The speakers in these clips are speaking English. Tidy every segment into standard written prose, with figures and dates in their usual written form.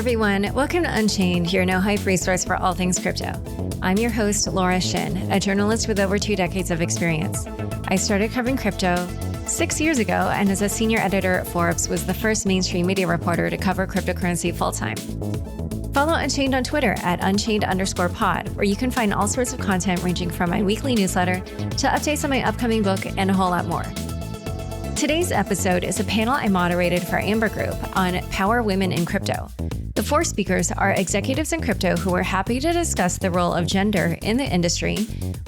everyone. Welcome to Unchained, your no-hype resource for all things crypto. I'm your host, Laura Shin, a journalist with over 2 decades of experience. I started covering crypto 6 years ago, and as a senior editor at Forbes, was the first mainstream media reporter to cover cryptocurrency full-time. Follow Unchained on Twitter at Unchained_pod, where you can find all sorts of content ranging from my weekly newsletter to updates on my upcoming book and a whole lot more. Today's episode is a panel I moderated for Amber Group on Power Women in Crypto. The 4 speakers are executives in crypto who are happy to discuss the role of gender in the industry,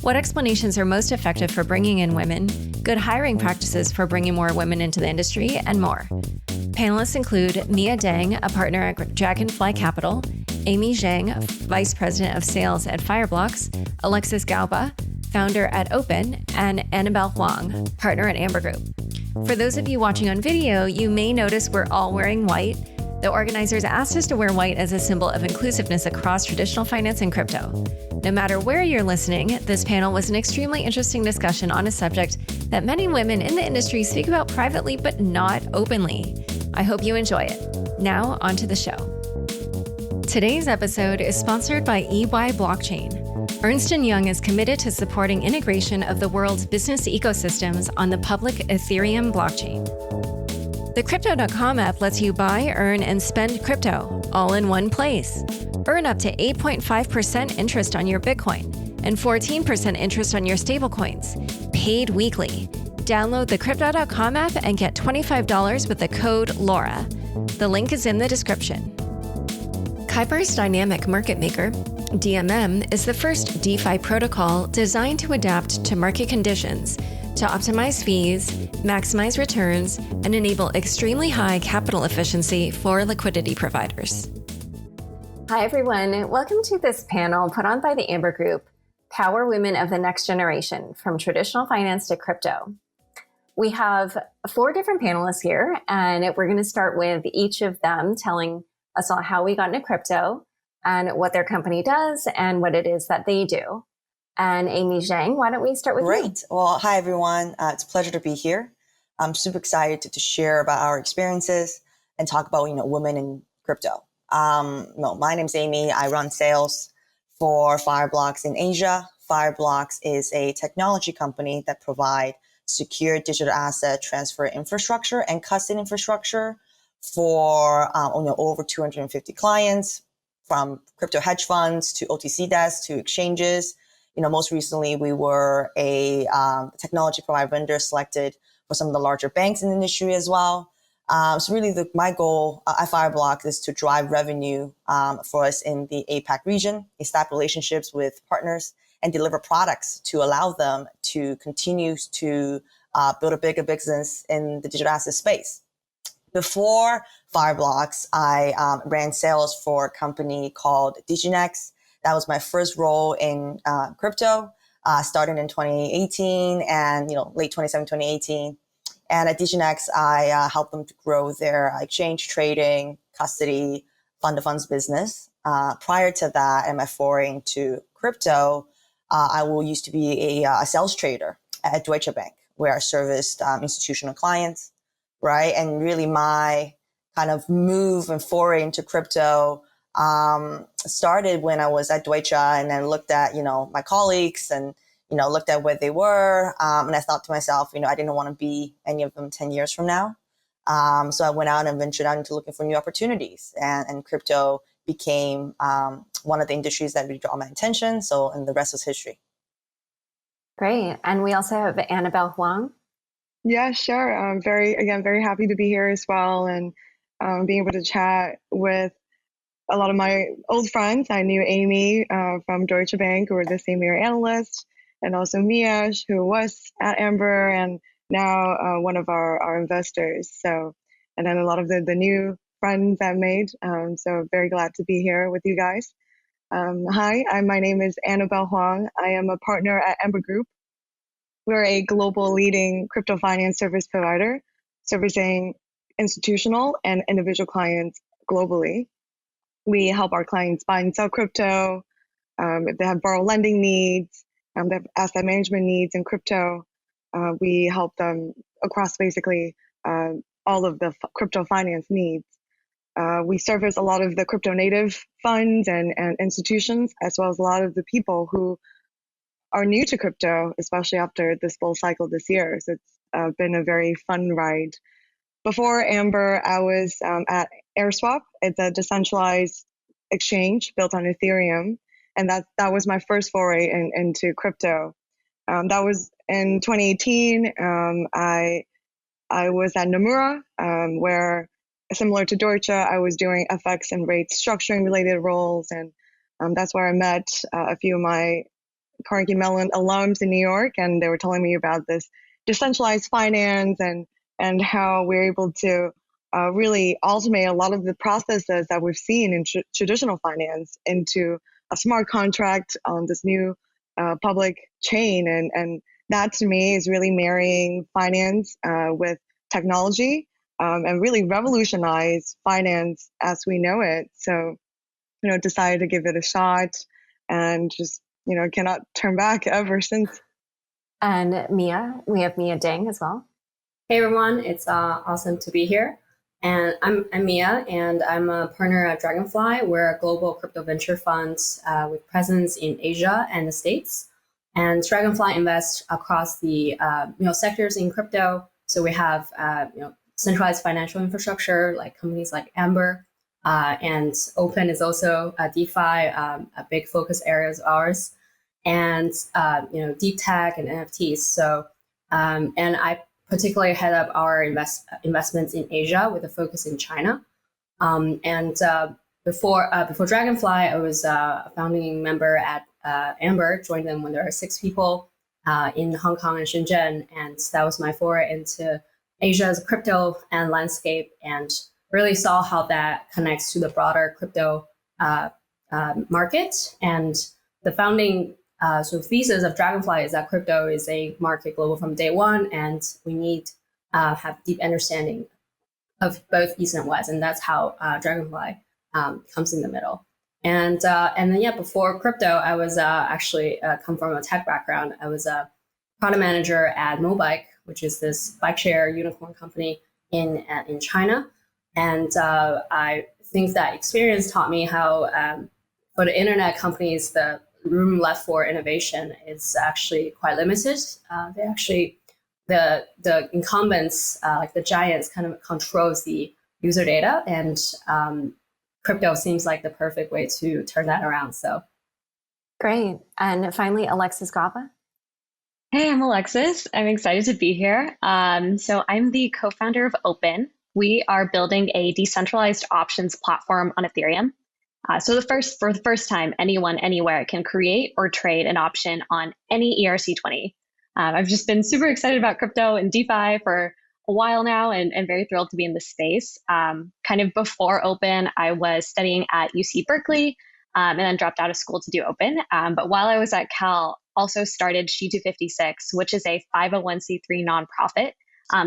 what explanations are most effective for bringing in women, good hiring practices for bringing more women into the industry, and more. Panelists include Mia Deng, a partner at Dragonfly Capital, Amy Zhang, Vice President of Sales at Fireblocks, Alexis Gauba, founder at Opyn, and Annabelle Huang, partner at Amber Group. For those of you watching on video, you may notice we're all wearing white. The organizers asked us to wear white as a symbol of inclusiveness across traditional finance and crypto. No matter where you're listening, this panel was an extremely interesting discussion on a subject that many women in the industry speak about privately but not openly. I hope you enjoy it. Now, on to the show. Today's episode is sponsored by EY Blockchain. Ernst & Young is committed to supporting integration of the world's business ecosystems on the public Ethereum blockchain. The Crypto.com app lets you buy, earn, and spend crypto all in one place. Earn up to 8.5% interest on your Bitcoin and 14% interest on your stablecoins, paid weekly. Download the Crypto.com app and get $25 with the code LAURA. The link is in the description. Kuiper's Dynamic Market Maker, DMM, is the first DeFi protocol designed to adapt to market conditions to optimize fees, maximize returns, and enable extremely high capital efficiency for liquidity providers. Hi, everyone. Welcome to this panel put on by the Amber Group, Power Women of the Next Generation, from Traditional Finance to Crypto. We have 4 different panelists here, and we're going to start with each of them telling us all how we got into crypto and what their company does and what it is that they do. And Amy Zhang, why don't we start with you? Great. Well, hi, everyone. It's a pleasure to be here. I'm super excited to share about our experiences and talk about, women in crypto. My name's Amy. I run sales for Fireblocks in Asia. Fireblocks is a technology company that provide secure digital asset transfer infrastructure and custody infrastructure for over 250 clients, from crypto hedge funds to OTC desks to exchanges. Most recently, we were a technology provider vendor selected for some of the larger banks in the industry as well. So really, my goal at Fireblocks is to drive revenue for us in the APAC region, establish relationships with partners, and deliver products to allow them to continue to build a bigger business in the digital asset space. Before Fireblocks, I ran sales for a company called DigiNext. That was my first role in crypto, started in 2018 and, late 2017, 2018. And at DigiNext, I helped them to grow their exchange trading, custody, fund of funds business. Prior to that, and my foray into crypto, I used to be a sales trader at Deutsche Bank, where I serviced institutional clients, right? And really my kind of move and foray into crypto started when I was at Deutsche, and then looked at, my colleagues and, looked at where they were. And I thought to myself, I didn't want to be any of them 10 years from now. So I went out and ventured out into looking for new opportunities, and crypto became one of the industries that really drew my attention. And the rest was history. Great. And we also have Annabelle Huang. Yeah, sure. I'm very happy to be here as well, and being able to chat with a lot of my old friends. I knew Amy from Deutsche Bank, who were the same year analyst, and also Mia, who was at Amber and now one of our investors. So, and then a lot of the new friends I made. So very glad to be here with you guys. Hi, my name is Annabelle Huang. I am a partner at Amber Group. We're a global leading crypto finance service provider, servicing institutional and individual clients globally. We help our clients buy and sell crypto. If they have borrow lending needs, they have asset management needs in crypto. We help them across basically all of the crypto finance needs. we service a lot of the crypto native funds and institutions, as well as a lot of the people who are new to crypto, especially after this bull cycle this year. So it's been a very fun ride. Before Amber, I was at AirSwap. It's a decentralized exchange built on Ethereum, and that was my first foray into crypto. That was in 2018. I was at Nomura, where, similar to Deutsche, I was doing FX and rates structuring related roles, and that's where I met a few of my Carnegie Mellon alums in New York, and they were telling me about this decentralized finance and how we're able to really automate a lot of the processes that we've seen in traditional finance into a smart contract on this new public chain. And that to me is really marrying finance with technology and really revolutionize finance as we know it. So, decided to give it a shot and just, cannot turn back ever since. And Mia, we have Mia Deng as well. Hey everyone, it's awesome to be here. And I'm Mia, and I'm a partner at Dragonfly. We're a global crypto venture fund with presence in Asia and the States. And Dragonfly invests across the sectors in crypto. So we have centralized financial infrastructure, like companies like Amber, and Opyn is also a DeFi, a big focus area of ours, and deep tech and NFTs. So and I particularly head up our investments in Asia with a focus in China. Before Dragonfly, I was a founding member at Amber, joined them when there were 6 people in Hong Kong and Shenzhen. And that was my foray into Asia's crypto and landscape, and really saw how that connects to the broader crypto market. And the founding sort of thesis of Dragonfly is that crypto is a market global from day one, and we need have deep understanding of both East and West, and that's how Dragonfly comes in the middle. And then before crypto, I was actually come from a tech background. I was a product manager at Mobike, which is this bike share unicorn company in China, and I think that experience taught me how for the internet companies, the room left for innovation is actually quite limited. The incumbents, like the giants, kind of controls the user data, and crypto seems like the perfect way to turn that around. So Great. And finally, Alexis Gaba. Hey, I'm Alexis. I'm excited to be here. So I'm the co-founder of Opyn. We are building a decentralized options platform on Ethereum. So for the first time, anyone, anywhere can create or trade an option on any ERC20. I've just been super excited about crypto and DeFi for a while now, and very thrilled to be in this space. Kind of before Opyn, I was studying at UC Berkeley, and then dropped out of school to do Opyn. But while I was at Cal, also started She256, which is a 501c3 nonprofit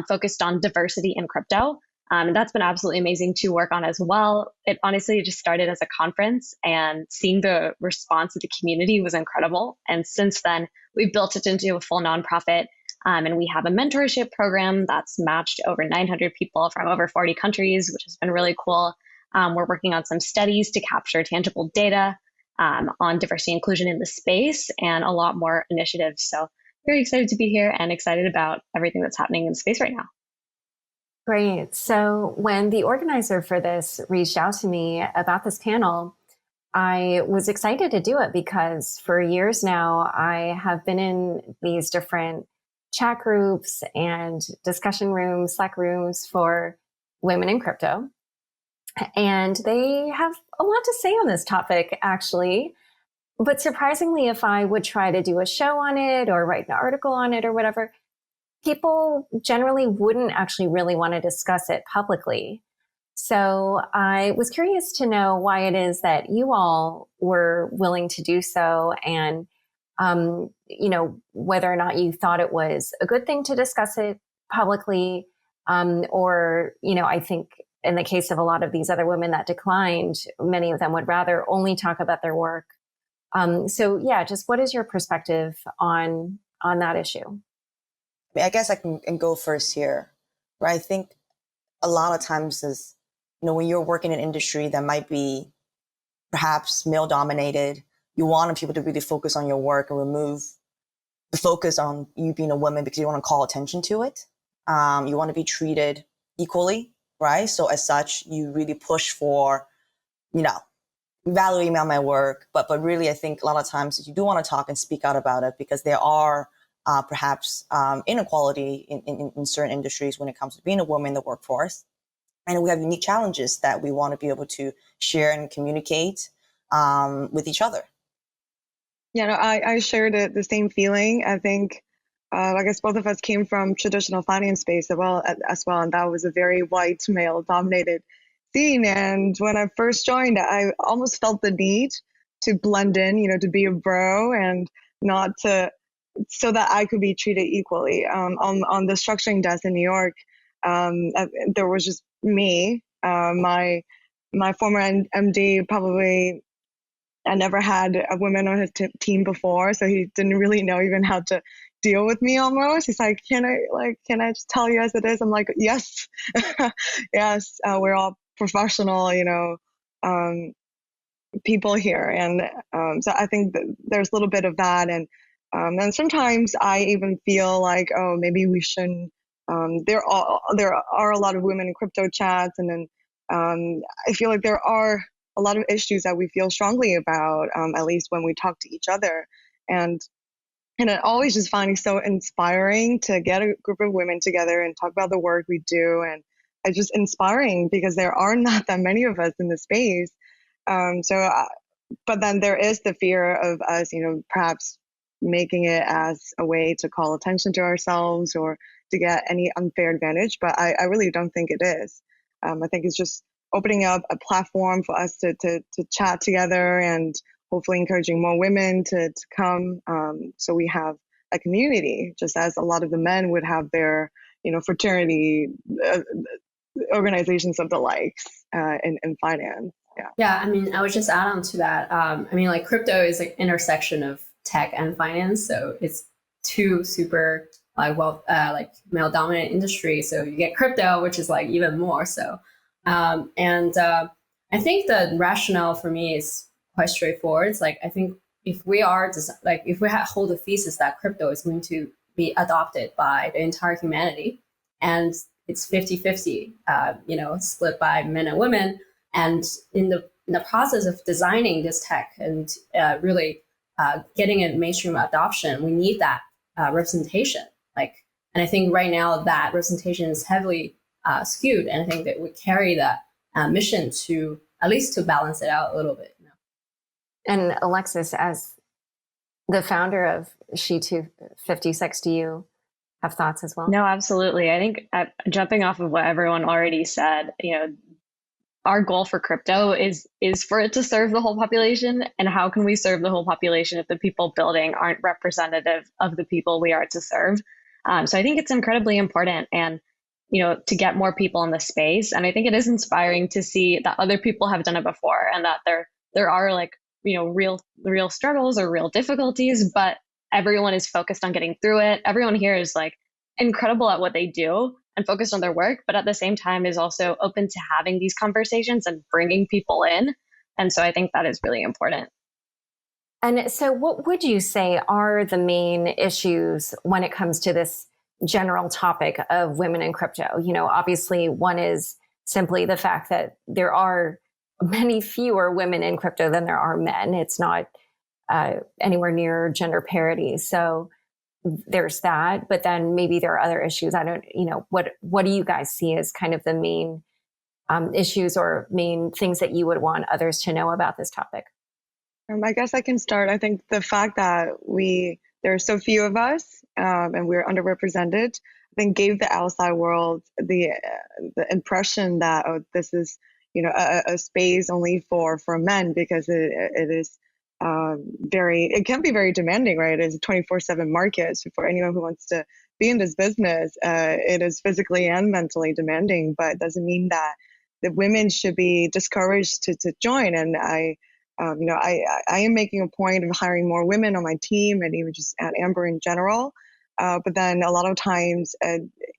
focused on diversity in crypto. And that's been absolutely amazing to work on as well. It honestly just started as a conference, and seeing the response of the community was incredible. And since then, we've built it into a full nonprofit. And we have a mentorship program that's matched over 900 people from over 40 countries, which has been really cool. We're working on some studies to capture tangible data on diversity and inclusion in the space, and a lot more initiatives. So very excited to be here and excited about everything that's happening in the space right now. Great. So when the organizer for this reached out to me about this panel, I was excited to do it because for years now, I have been in these different chat groups and discussion rooms, Slack rooms for women in crypto. And they have a lot to say on this topic, actually. But surprisingly, if I would try to do a show on it or write an article on it or whatever, people generally wouldn't actually really want to discuss it publicly. So I was curious to know why it is that you all were willing to do so, and whether or not you thought it was a good thing to discuss it publicly, or I think in the case of a lot of these other women that declined, many of them would rather only talk about their work. Just what is your perspective on that issue? I guess I can go first here, right? I think a lot of times is when you're working in an industry that might be perhaps male dominated, you want people to really focus on your work and remove the focus on you being a woman because you want to call attention to it. You want to be treated equally, right? So as such, you really push for, valuing my work. But really, I think a lot of times you do want to talk and speak out about it because there are perhaps inequality in certain industries when it comes to being a woman in the workforce. And we have unique challenges that we want to be able to share and communicate with each other. Yeah, no, I shared the same feeling. I think, I guess both of us came from traditional finance space as well, and that was a very white male dominated scene. And when I first joined, I almost felt the need to blend in, to be a bro and not to, so that I could be treated equally. On the structuring desk in New York, there was just me, my former MD probably. I never had a woman on his team before, so he didn't really know even how to deal with me almost. He's like, can I just tell you as it is? I'm like, yes, yes, we're all professional, people here. And so I think that there's a little bit of that. And sometimes I even feel like, oh, maybe we shouldn't, there are a lot of women in crypto chats. And then I feel like there are a lot of issues that we feel strongly about, at least when we talk to each other. And I always just find it so inspiring to get a group of women together and talk about the work we do. And it's just inspiring because there are not that many of us in the space. But then there is the fear of us, perhaps making it as a way to call attention to ourselves or to get any unfair advantage. But I really don't think it is. I think it's just opening up a platform for us to chat together and hopefully encouraging more women to come. So we have a community, just as a lot of the men would have their, fraternity organizations of the likes in finance. Yeah. Yeah. I mean, I would just add on to that. Like crypto is an intersection of tech and finance. So it's two super male dominant industries. So you get crypto, which is like even more so. I think the rationale for me is quite straightforward. It's like, I think if we hold the thesis that crypto is going to be adopted by the entire humanity and it's 50-50, split by men and women. And in the process of designing this tech and really getting a mainstream adoption, we need that representation. And I think right now that representation is heavily skewed, and I think that we carry that mission to at least to balance it out a little bit. And Alexis, as the founder of She256, do you have thoughts as well? No, absolutely. I think jumping off of what everyone already said, our goal for crypto is for it to serve the whole population. And how can we serve the whole population if the people building aren't representative of the people we are to serve? So I think it's incredibly important and, to get more people in the space. And I think it is inspiring to see that other people have done it before and that there are real struggles or real difficulties, but everyone is focused on getting through it. Everyone here is incredible at what they do and focused on their work, but at the same time is also open to having these conversations and bringing people in. And so I think that is really important. And so what would you say are the main issues when it comes to this general topic of women in crypto? Obviously one is simply the fact that there are many fewer women in crypto than there are men. It's not anywhere near gender parity. So there's that, but then maybe there are other issues. I don't, what do you guys see as kind of the main issues or main things that you would want others to know about this topic? I guess I can start. I think the fact that there are so few of us and we're underrepresented, I think gave the outside world the impression that this is a space only for men, because it is it can be very demanding, right? It's a 24/7 market. So for anyone who wants to be in this business, it is physically and mentally demanding, but it doesn't mean that the women should be discouraged to join. And I am making a point of hiring more women on my team and even just at Amber in general. But then a lot of times,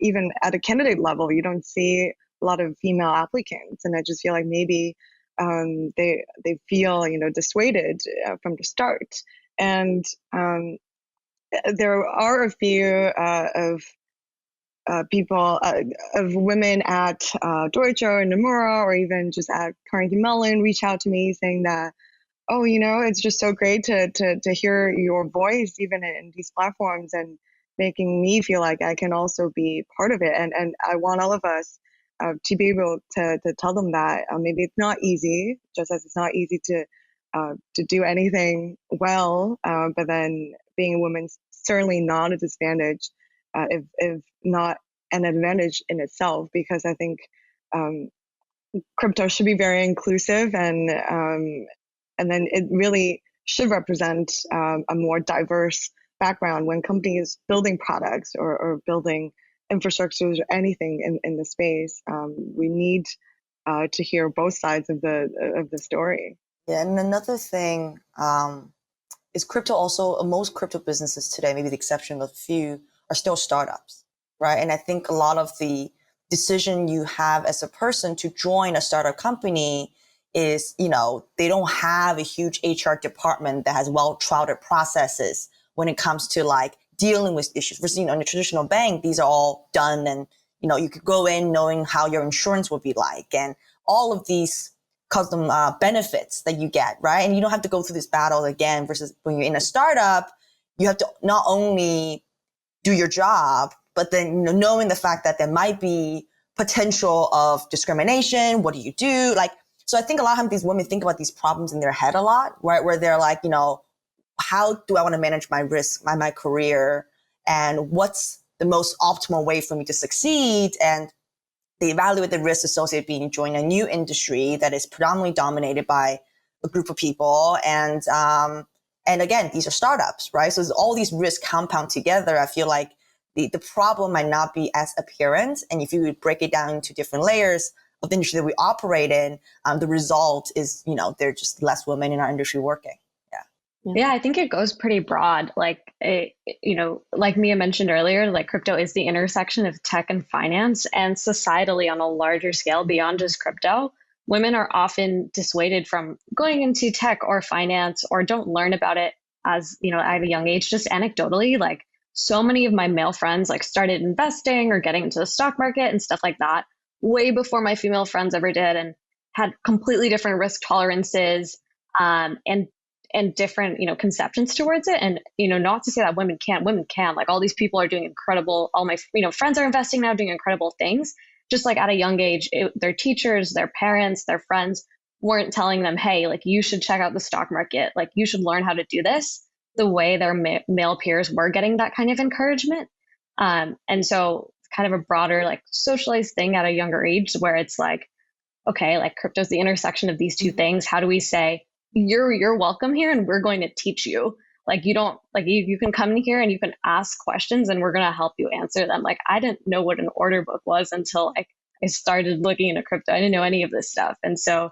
even at a candidate level, you don't see lot of female applicants, and I just feel like maybe they feel dissuaded from the start. And there are a few of people, of women at Deutsche or Nomura, or even just at Carnegie Mellon, reach out to me saying that, oh, it's just so great to hear your voice even in these platforms, and making me feel like I can also be part of it. And I want all of us to be able to tell them that maybe it's not easy, just as it's not easy to do anything well, but then being a woman's certainly not a disadvantage, if not an advantage in itself, because I think crypto should be very inclusive, and then it really should represent a more diverse background when companies building products or building infrastructures or anything in the space. We need to hear both sides of the story. Yeah, and another thing is crypto also, most crypto businesses today, maybe the exception of a few, are still startups, right? And I think a lot of the decision you have as a person to join a startup company is, they don't have a huge HR department that has well-trodden processes when it comes to like dealing with issues. Versus, in a traditional bank, these are all done, and, you could go in knowing how your insurance would be like, and all of these custom benefits that you get, right? And you don't have to go through this battle again. Versus when you're in a startup, you have to not only do your job, but then knowing the fact that there might be potential of discrimination. What do you do? So I think a lot of times these women think about these problems in their head a lot, right? Where they're like, how do I want to manage my risk, my career, and what's the most optimal way for me to succeed? And they evaluate the risks associated with joining a new industry that is predominantly dominated by a group of people. And again, these are startups, right? So all these risks compound together. I feel like the problem might not be as apparent. And if you would break it down into different layers of the industry that we operate in, the result is, there are just less women in our industry working. Yeah, I think it goes pretty broad. Like Mia mentioned earlier, like crypto is the intersection of tech and finance, and societally on a larger scale beyond just crypto, women are often dissuaded from going into tech or finance, or don't learn about it as, at a young age. Just anecdotally, like so many of my male friends like started investing or getting into the stock market and stuff like that way before my female friends ever did, and had completely different risk tolerances, and different, conceptions towards it. And, not to say that women can, like all these people are doing incredible, all my, friends are investing now, doing incredible things. Just like at a young age, their teachers, their parents, their friends weren't telling them, hey, like you should check out the stock market. Like you should learn how to do this the way their male peers were getting that kind of encouragement. And so kind of a broader, like socialized thing at a younger age where it's like, okay, like crypto's the intersection of these two things. How do we say, you're welcome here and we're going to teach you? Like you don't, like you can come in here and you can ask questions and we're going to help you answer them. Like I didn't know what an order book was until I started looking into crypto. I didn't know any of this stuff. And so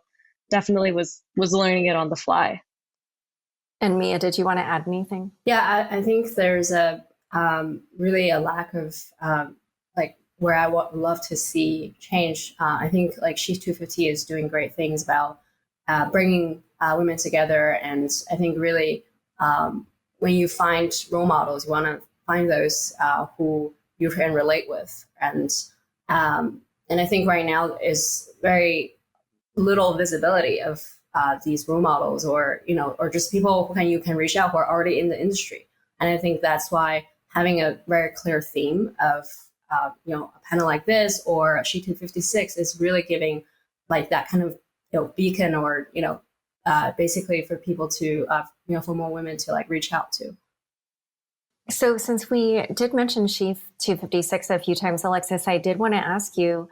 definitely was learning it on the fly. And Mia, did you want to add anything? Yeah, I think there's a really a lack of like where I would love to see change. I think like Sheet 250 is doing great things about bringing women together. And I think really when you find role models, you want to find those who you can relate with. And I think right now is very little visibility of these role models, or or just people who you can reach out who are already in the industry. And I think that's why having a very clear theme of a panel like this or a Sheet 256 is really giving like that kind of beacon, or basically for people to for more women to like reach out to. So since we did mention Sheet 256 a few times, Alexis, I did want to ask you,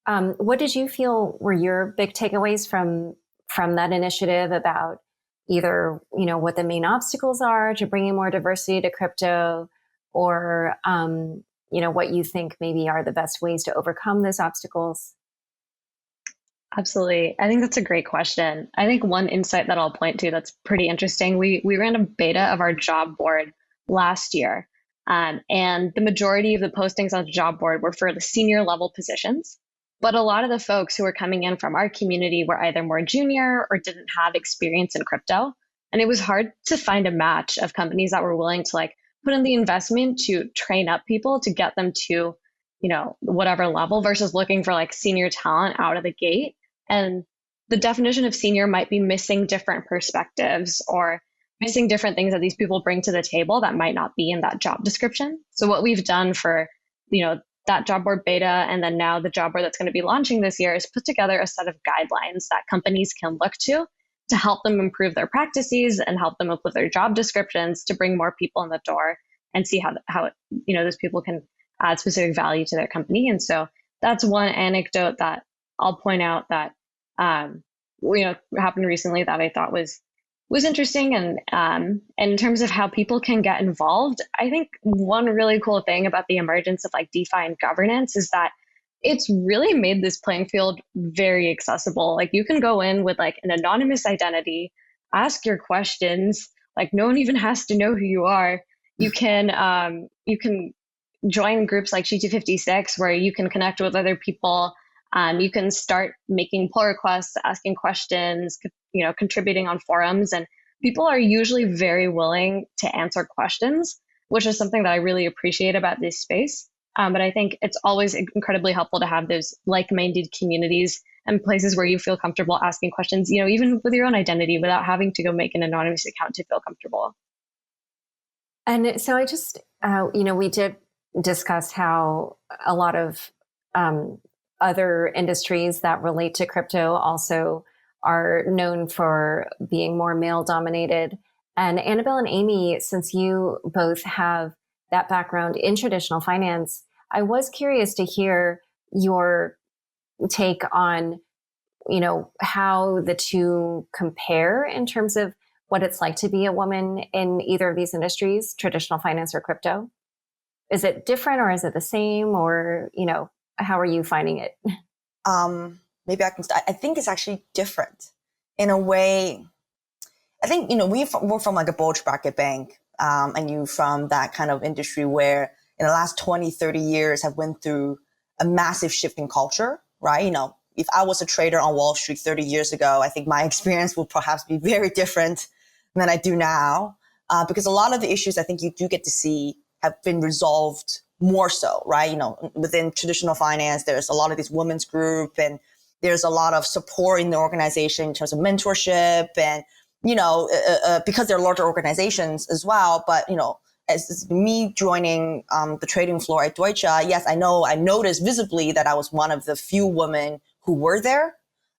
what did you feel were your big takeaways from that initiative about either, what the main obstacles are to bringing more diversity to crypto, or, what you think maybe are the best ways to overcome those obstacles? Absolutely. I think that's a great question. I think one insight that I'll point to that's pretty interesting, we ran a beta of our job board last year. And the majority of the postings on the job board were for the senior level positions. But a lot of the folks who were coming in from our community were either more junior or didn't have experience in crypto. And it was hard to find a match of companies that were willing to like put in the investment to train up people to get them to, whatever level versus looking for like senior talent out of the gate. And the definition of senior might be missing different perspectives or missing different things that these people bring to the table that might not be in that job description. So what we've done for, that job board beta and then now the job board that's going to be launching this year is put together a set of guidelines that companies can look to help them improve their practices and help them up with their job descriptions to bring more people in the door and see how those people can add specific value to their company. And so that's one anecdote that I'll point out that happened recently that I thought was interesting. And in terms of how people can get involved, I think one really cool thing about the emergence of like DeFi and governance is that it's really made this playing field very accessible. Like you can go in with like an anonymous identity, ask your questions, like no one even has to know who you are. You can join groups like G256 where you can connect with other people. You can start making pull requests, asking questions, contributing on forums, and people are usually very willing to answer questions, which is something that I really appreciate about this space. But I think it's always incredibly helpful to have those like-minded communities and places where you feel comfortable asking questions, even with your own identity without having to go make an anonymous account to feel comfortable. And so I just, we did discuss how a lot of other industries that relate to crypto also are known for being more male dominated. And Annabelle and Amy, since you both have that background in traditional finance, I was curious to hear your take on, how the two compare in terms of what it's like to be a woman in either of these industries, traditional finance or crypto. Is it different or is it the same, or, how are you finding it? Maybe I can start. I think it's actually different in a way. I think, we're from like a bulge bracket bank, and you from that kind of industry where in the last 20, 30 years have went through a massive shift in culture, right? If I was a trader on Wall Street 30 years ago, I think my experience will perhaps be very different than I do now, because a lot of the issues I think you do get to see have been resolved more so, right? Within traditional finance, there's a lot of these women's group and there's a lot of support in the organization in terms of mentorship and, because they're larger organizations as well. But, as me joining the trading floor at Deutsche, yes, I noticed visibly that I was one of the few women who were there.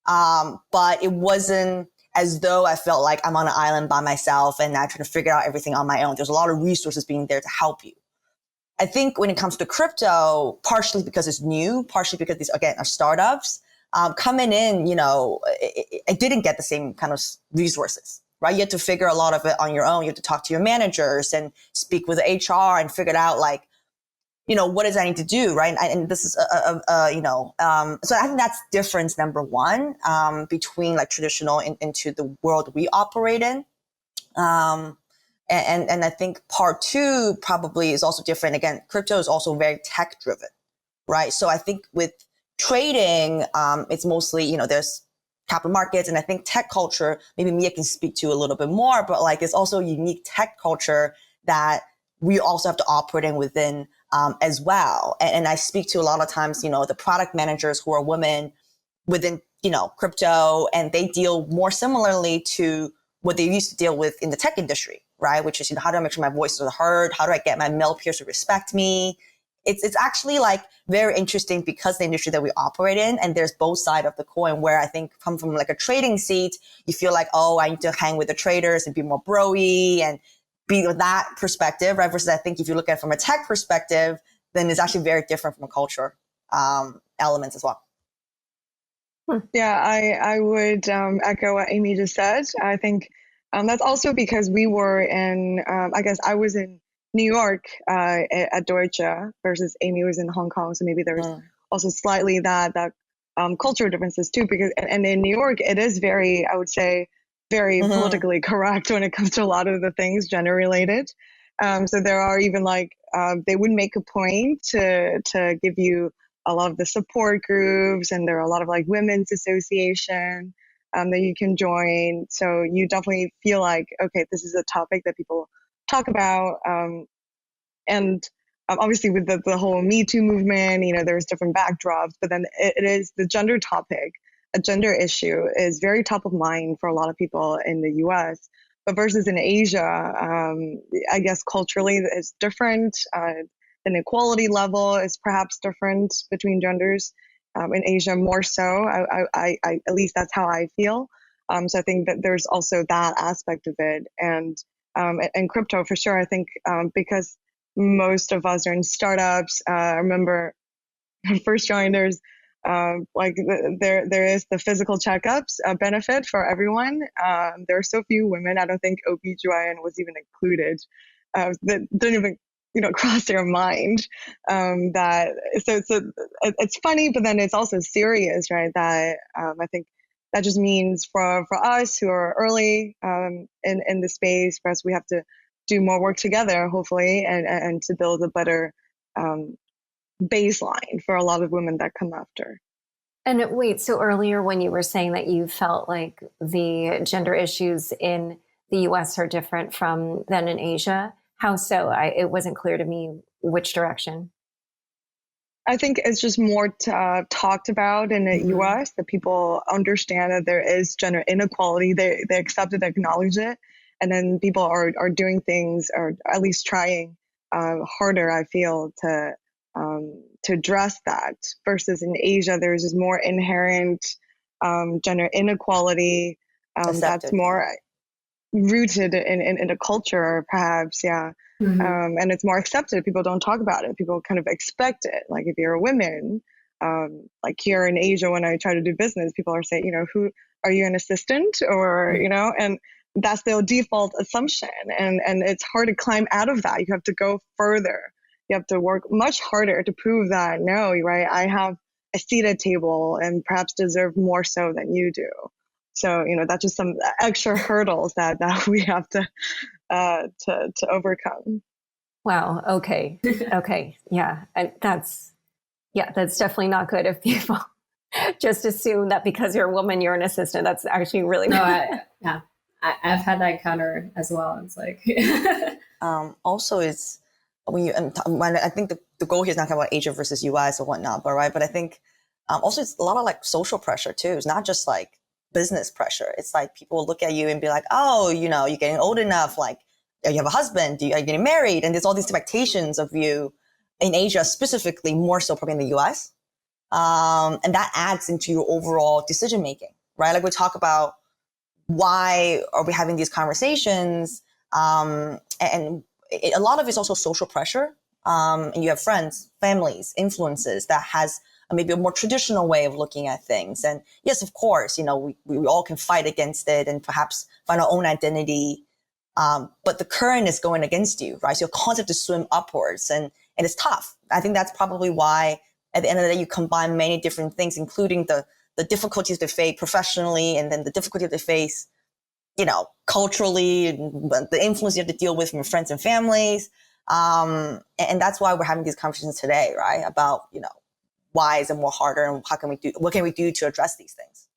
But it wasn't as though I felt like I'm on an island by myself and I'm trying to figure out everything on my own. There's a lot of resources being there to help you. I think when it comes to crypto, partially because it's new, partially because these, again, are startups, coming in, I didn't get the same kind of resources, right? You had to figure a lot of it on your own. You have to talk to your managers and speak with the HR and figure it out, like, what does I need to do, right? And this is, so I think that's difference number one, between like traditional into the world we operate in. And I think part two probably is also different. Again, crypto is also very tech driven, right? So I think with trading, it's mostly, there's capital markets, and I think tech culture, maybe Mia can speak to a little bit more, but like there's also a unique tech culture that we also have to operate in within as well. And I speak to a lot of times, the product managers who are women within, crypto, and they deal more similarly to what they used to deal with in the tech industry, right? Which is, how do I make sure my voice is heard? How do I get my male peers to respect me? It's actually like very interesting because the industry that we operate in, and there's both sides of the coin where I think come from like a trading seat, you feel like, oh, I need to hang with the traders and be more bro-y and be with that perspective, right? Versus I think if you look at it from a tech perspective, then it's actually very different from a culture elements as well. Yeah, I would echo what Amy just said. I think that's also because we were in, I guess I was in New York at Deutsche versus Amy was in Hong Kong. So maybe there's also slightly that cultural differences too, because, and in New York, it is very, I would say, very politically correct when it comes to a lot of the things gender related. So there are even like, they would make a point to give you a lot of the support groups, and there are a lot of like women's association that you can join. So you definitely feel like, okay, this is a topic that people talk about. And obviously with the whole Me Too movement, there's different backdrops, but then it is the gender topic, a gender issue is very top of mind for a lot of people in the US. But versus in Asia, I guess culturally it's different. The inequality level is perhaps different between genders. In Asia more so, I at least that's how I feel. So I think that there's also that aspect of it. And crypto for sure, I think because most of us are in startups. I remember when I first joined, there is the physical checkups benefit for everyone. There are so few women. I don't think OB/GYN was even included. That didn't even cross their mind. It's funny, but then it's also serious, right? That I think that just means for us who are early in the space, for us, we have to do more work together, hopefully, and to build a better baseline for a lot of women that come after. And wait, so earlier when you were saying that you felt like the gender issues in the US are different than in Asia, how so? It wasn't clear to me which direction. I think it's just more talked about in the US, that people understand that there is gender inequality. They accept it, acknowledge it. And then people are doing things, or at least trying harder, I feel, to address that. Versus in Asia, there's just more inherent gender inequality that's more rooted in a culture, perhaps, yeah. And it's more accepted. People don't talk about it. People kind of expect it. Like if you're a woman, like here in Asia, when I try to do business, people are saying, who are you, an assistant, or and that's their default assumption. And it's hard to climb out of that. You have to go further. You have to work much harder to prove that, no, right, I have a seat at table and perhaps deserve more so than you do. So, that's just some extra hurdles that we have to overcome. Wow. Okay. Okay. Yeah. And that's definitely not good if people just assume that because you're a woman, you're an assistant. That's actually really I've had that encounter as well. It's like, also it's when I think the goal here is not about Asia versus US or whatnot, but right. But I think also it's a lot of like social pressure too. It's not just like business pressure. It's like people look at you and be like, oh, you're getting old enough. Like, you have a husband, are you getting married? And there's all these expectations of you in Asia, specifically, more so probably in the US. And that adds into your overall decision making, right? Like we talk about why are we having these conversations? And a lot of it's also social pressure. And you have friends, families, influences that has maybe a more traditional way of looking at things. And yes, of course, we all can fight against it and perhaps find our own identity. But the current is going against you, right? So you're constantly to swim upwards, and it's tough. I think that's probably why at the end of the day, you combine many different things, including the difficulties they face professionally, and then the difficulty they face, culturally, and the influence you have to deal with from your friends and families. And that's why we're having these conversations today, right? About, why is it more harder, and what can we do to address these things?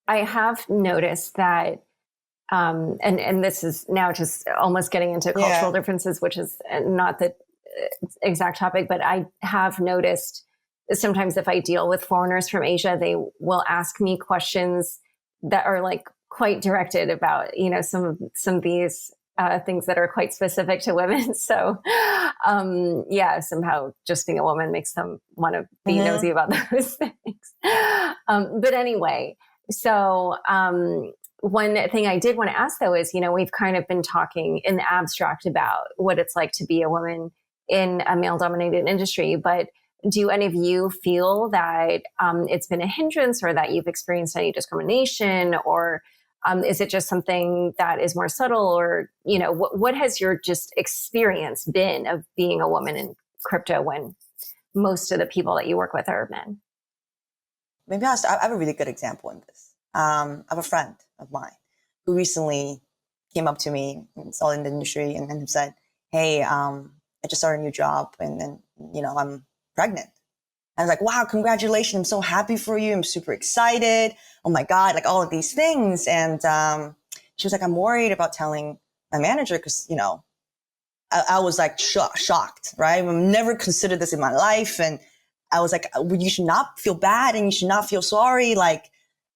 I have noticed that, and this is now just almost getting into cultural differences, which is not the exact topic, but I have noticed sometimes if I deal with foreigners from Asia, they will ask me questions that are like quite directed about, some of these things that are quite specific to women. So, somehow just being a woman makes them want to be nosy about those things. But anyway, so one thing I did want to ask though is, we've kind of been talking in the abstract about what it's like to be a woman in a male-dominated industry, but do any of you feel that it's been a hindrance, or that you've experienced any discrimination, or is it just something that is more subtle, or, what has your just experience been of being a woman in crypto when most of the people that you work with are men? Maybe I have a really good example in this. I have a friend of mine who recently came up to me, all in the industry, and said, hey, I just started a new job, and then, I'm pregnant. I was like, wow, congratulations. I'm so happy for you. I'm super excited. Oh my God, like all of these things. And she was like, I'm worried about telling my manager because, you know, I was like shocked, right? I've never considered this in my life. And I was like, you should not feel bad and you should not feel sorry. Like,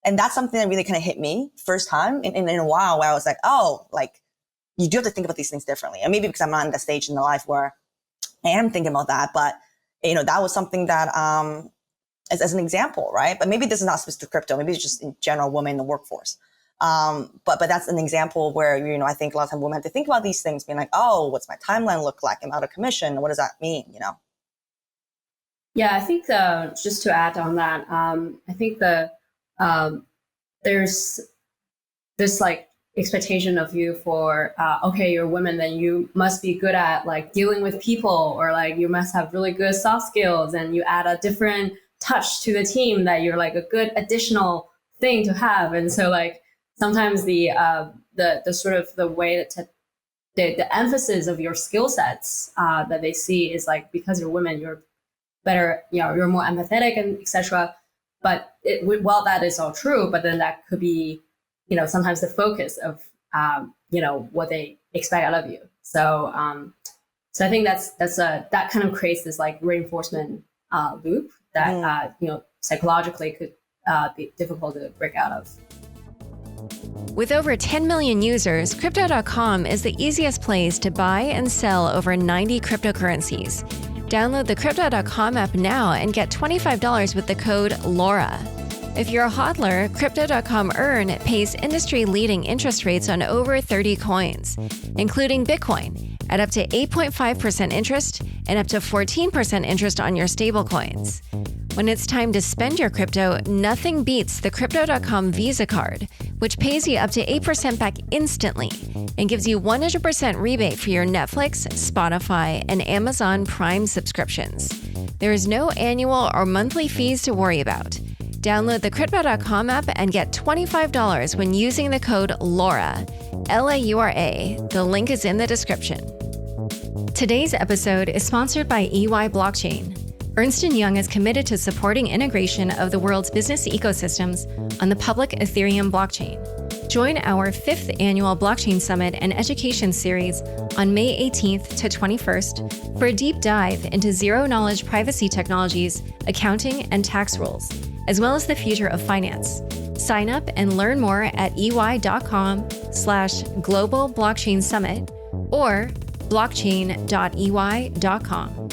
and that's something that really kind of hit me first time in a while where I was like, oh, like you do have to think about these things differently. And maybe because I'm not in that stage in the life where I am thinking about that, but you know, that was something that, as an example, right? But maybe this is not specific to crypto. Maybe it's just in general women in the workforce. But that's an example where, you know, I think a lot of times women have to think about these things, being like, oh, what's my timeline look like? I'm out of commission. What does that mean? You know? Yeah, I think just to add on that, I think there's this like expectation of you for, okay, you're a woman, then you must be good at like dealing with people, or like you must have really good soft skills, and you add a different touch to the team that you're like a good additional thing to have. And so like sometimes the sort of the way that the emphasis of your skill sets that they see is like, because you're women, you're better, you know, you're more empathetic and etc. But while that is all true, but then that could be, you know, sometimes the focus of you know, what they expect out of you. So so I think that kind of creates this like reinforcement loop that you know, psychologically could be difficult to break out of. With over 10 million users, Crypto.com is the easiest place to buy and sell over 90 cryptocurrencies. Download the Crypto.com app now and get $25 with the code LAURA. If you're a hodler, Crypto.com Earn pays industry-leading interest rates on over 30 coins, including Bitcoin, at up to 8.5% interest and up to 14% interest on your stablecoins. When it's time to spend your crypto, nothing beats the Crypto.com Visa card, which pays you up to 8% back instantly and gives you 100% rebate for your Netflix, Spotify, and Amazon Prime subscriptions. There is no annual or monthly fees to worry about. Download the Crypto.com app and get $25 when using the code LAURA, L-A-U-R-A. The link is in the description. Today's episode is sponsored by EY Blockchain. Ernst & Young is committed to supporting integration of the world's business ecosystems on the public Ethereum blockchain. Join our 5th annual Blockchain Summit and Education Series on May 18th to 21st for a deep dive into zero-knowledge privacy technologies, accounting, and tax rules, as well as the future of finance. Sign up and learn more at ey.com/Global Blockchain Summit or blockchain.ey.com.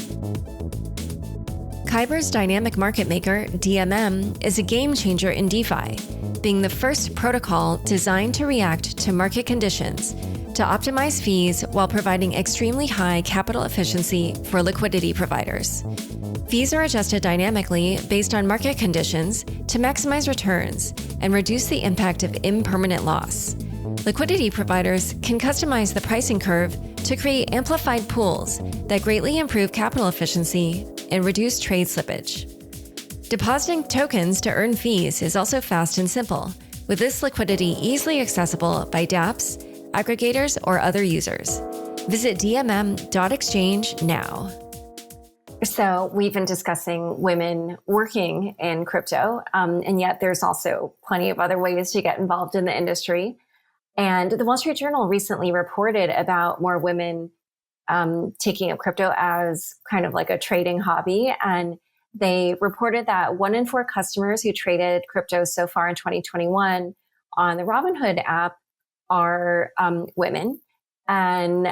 Kyber's dynamic market maker, DMM, is a game changer in DeFi, being the first protocol designed to react to market conditions to optimize fees while providing extremely high capital efficiency for liquidity providers. Fees are adjusted dynamically based on market conditions to maximize returns and reduce the impact of impermanent loss. Liquidity providers can customize the pricing curve to create amplified pools that greatly improve capital efficiency and reduce trade slippage. Depositing tokens to earn fees is also fast and simple, with this liquidity easily accessible by dApps, aggregators, or other users. Visit dmm.exchange now. So we've been discussing women working in crypto, and yet there's also plenty of other ways to get involved in the industry. And the Wall Street Journal recently reported about more women taking up crypto as kind of like a trading hobby. And they reported that 1 in 4 customers who traded crypto so far in 2021 on the Robinhood app are women. And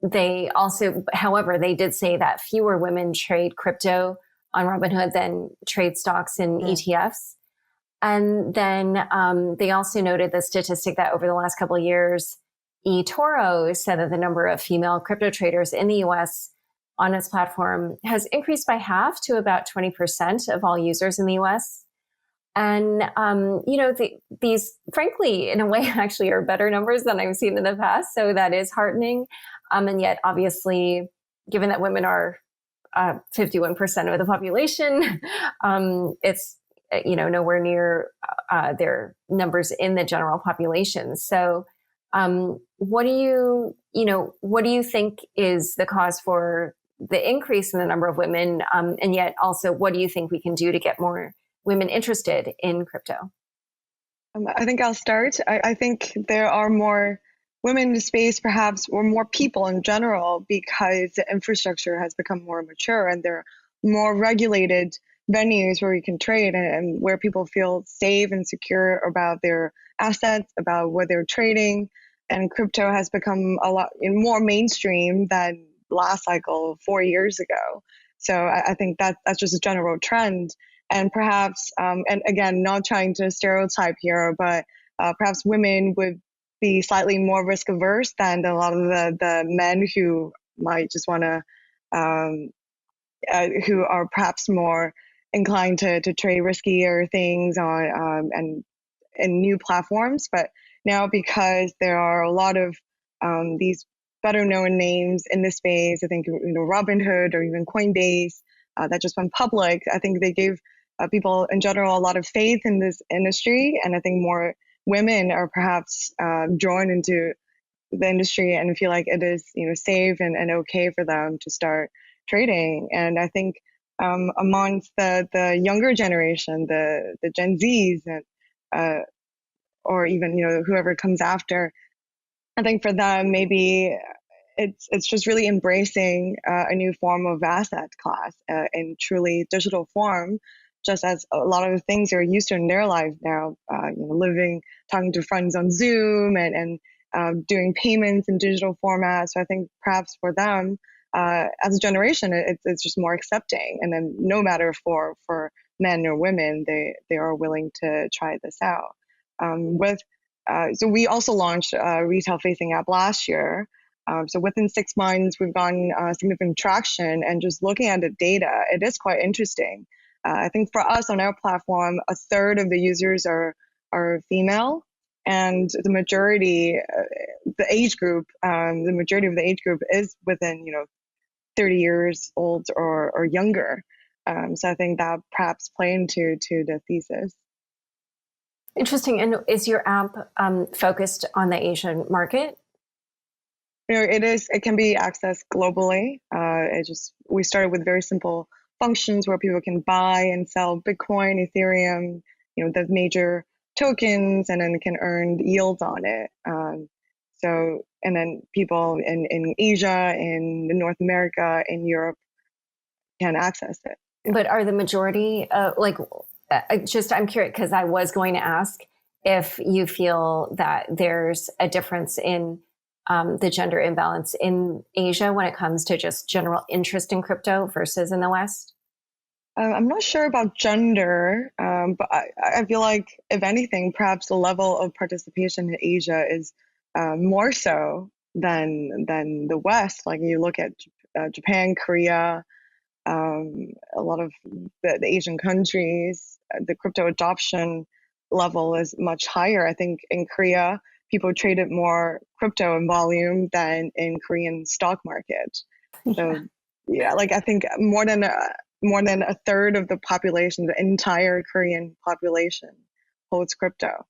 they also, however, they did say that fewer women trade crypto on Robinhood than trade stocks and ETFs. And then they also noted the statistic that over the last couple of years, eToro said that the number of female crypto traders in the US on its platform has increased by half to about 20% of all users in the US. And, you know, these, frankly, in a way, actually are better numbers than I've seen in the past. So that is heartening. And yet, obviously, given that women are 51% of the population, it's, you know, nowhere near their numbers in the general population. So what do you think is the cause for the increase in the number of women, and yet also what do you think we can do to get more women interested in crypto? I think I'll start. I think there are more women in the space, perhaps, or more people in general, because the infrastructure has become more mature and there are more regulated venues where you can trade and where people feel safe and secure about their assets, about what they're trading. And crypto has become a lot more mainstream than last cycle 4 years ago. So I think that's just a general trend. And perhaps, and again, not trying to stereotype here, but perhaps women would be slightly more risk averse than a lot of the men who might just want to, who are perhaps more inclined to trade riskier things on and new platforms. But now, because there are a lot of these better known names in this space, I think Robinhood or even Coinbase that just went public, I think they gave people in general a lot of faith in this industry, and I think more women are perhaps drawn into the industry and feel like it is safe and okay for them to start trading. And I think amongst the younger generation, the Gen Zs, and or even whoever comes after, I think for them maybe it's just really embracing a new form of asset class in truly digital form, just as a lot of the things they're used to in their life now, living, talking to friends on Zoom and doing payments in digital formats. So I think perhaps for them, as a generation, it's just more accepting. And then no matter for men or women, they are willing to try this out. So we also launched a retail-facing app last year. So within 6 months, we've gotten significant traction, and just looking at the data, it is quite interesting. I think for us on our platform, a third of the users are female, and the majority, the age group is within 30 years old or younger. So I think that perhaps play into the thesis. Interesting. And is your app focused on the Asian market? It can be accessed globally. We started with very simple functions where people can buy and sell Bitcoin, Ethereum, the major tokens, and then can earn yields on it. And then people in Asia, in North America, in Europe can access it. But are the majority, I'm curious, because I was going to ask if you feel that there's a difference in the gender imbalance in Asia when it comes to just general interest in crypto versus in the West? I'm not sure about gender, but I feel like, if anything, perhaps the level of participation in Asia is more so than the West. Like you look at Japan, Korea, a lot of the Asian countries, the crypto adoption level is much higher. I think in Korea, people traded more crypto in volume than in Korean stock market. So yeah, like I think more than a third of the population, the entire Korean population, holds crypto.